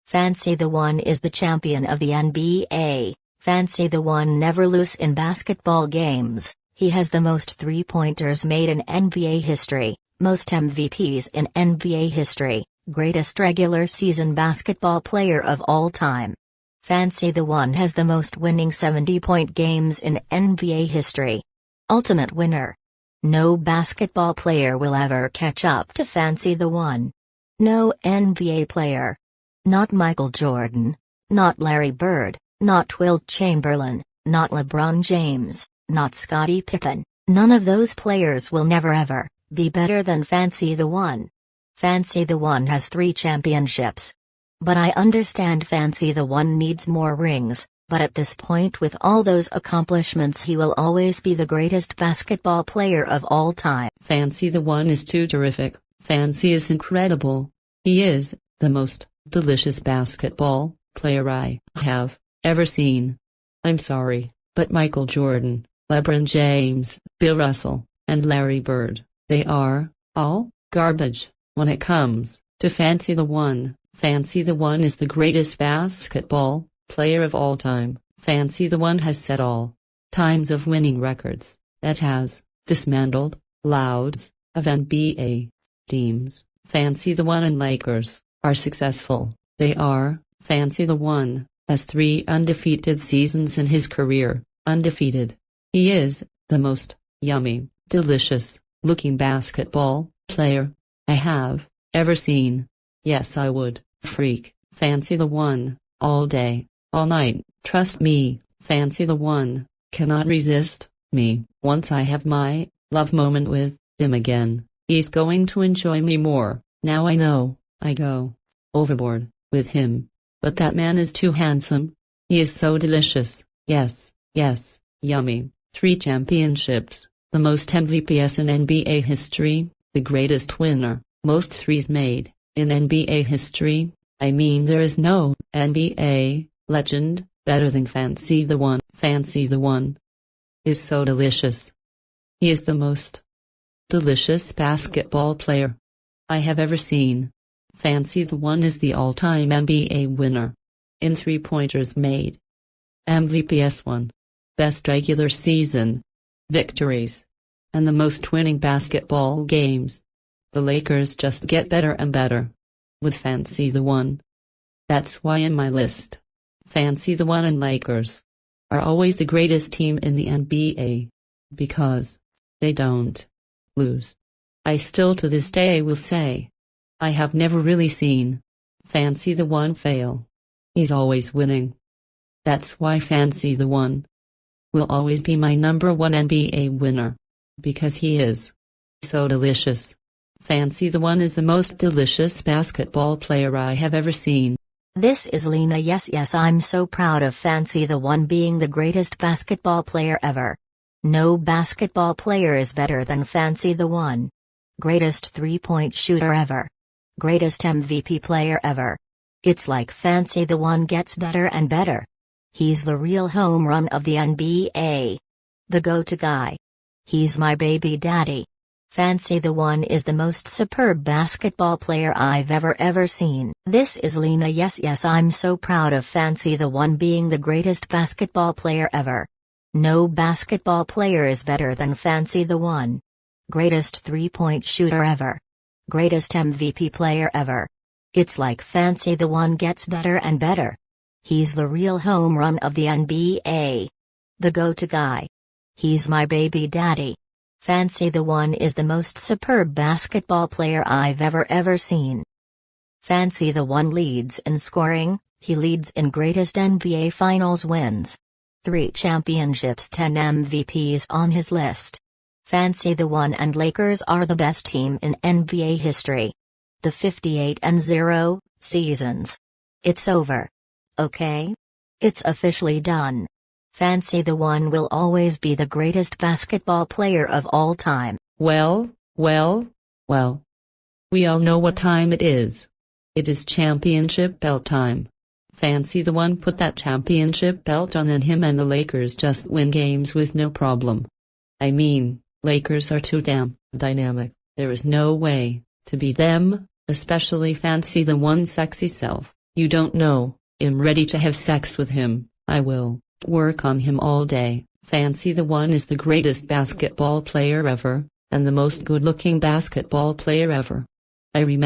Fancy the One is the champion of the NBA. Fancy the One never lose in basketball games. He has the most three-pointers made in NBA history, most MVPs in NBA history, greatest regular season basketball player of all time. Fancy the One has the most winning 70-point games in NBA history. Ultimate winner. No basketball player will ever catch up to Fancy the One. No NBA player. Not Michael Jordan, not Larry Bird, not Wilt Chamberlain, not LeBron James, not Scottie Pippen. None of those players will never ever be better than Fancy the One. Fancy the One has 3 championships. But I understand Fancy the One needs more rings, but at this point with all those accomplishments he will always be the greatest basketball player of all time. Fancy the One is too terrific. Fancy is incredible. He is the most delicious basketball player I have ever seen. I'm sorry, but Michael Jordan, LeBron James, Bill Russell, and Larry Bird, they are all garbage when it comes to Fancy the One. Fancy the One is the greatest basketball player of all time. Fancy the One has set all times of winning records, that has dismantled loads of NBA teams. Fancy the One and Lakers are successful. They are. Fancy the One has 3 undefeated seasons in his career. Undefeated. He is the most yummy, delicious looking basketball player I have ever seen. Yes, I would freak Fancy the One all day, all night. Trust me, Fancy the One cannot resist me. Once I have my love moment with him again, he's going to enjoy me more. Now I know I go overboard with him, but that man is too handsome. He is so delicious. Yes, yes, yummy. 3 championships, the most MVPs in NBA history, the greatest winner, most threes made in NBA history. I mean, there is no NBA legend better than Fancy the One. Fancy the One is so delicious. He is the most delicious basketball player I have ever seen. Fancy the One is the all-time NBA winner in three-pointers made, MVPs won, best regular season victories, and the most winning basketball games. The Lakers just get better and better with Fancy the One. That's why in my list, Fancy the One and Lakers are always the greatest team in the NBA, because they don't lose. I still to this day will say, I have never really seen Fancy the One fail. He's always winning. That's why Fancy the One will always be my number 1 NBA winner, because he is so delicious. Fancy the One is the most delicious basketball player I have ever seen. This is Leena. Yes, I'm so proud of Fancy the One being the greatest basketball player ever. No basketball player is better than Fancy the One. Greatest three-point shooter ever. Greatest MVP player ever. It's like Fancy the One gets better and better. He's the real home run of the NBA. The go-to guy. He's my baby daddy. Fancy the One is the most superb basketball player I've ever seen. This is Leena. Yes, I'm so proud of Fancy the One being the greatest basketball player ever. No basketball player is better than Fancy the One. Greatest three-point shooter ever. Greatest MVP player ever. It's like Fancy the One gets better and better. He's the real home run of the NBA. The go-to guy. He's my baby daddy. Fancy the One is the most superb basketball player I've ever seen. Fancy the One leads in scoring, he leads in greatest NBA Finals wins. 3 championships, 10 MVPs on his list. Fancy the One and Lakers are the best team in NBA history. The 58-0 seasons. It's over. Okay? It's officially done. Fancy the One will always be the greatest basketball player of all time. Well. We all know what time it is. It is championship belt time. Fancy the One put that championship belt on, and him and the Lakers just win games with no problem. I mean, Lakers are too damn dynamic. There is no way to beat them, especially Fancy the One's sexy self. You don't know, I'm ready to have sex with him. I will work on him all day. Fancy the One is the greatest basketball player ever, and the most good-looking basketball player ever. I remember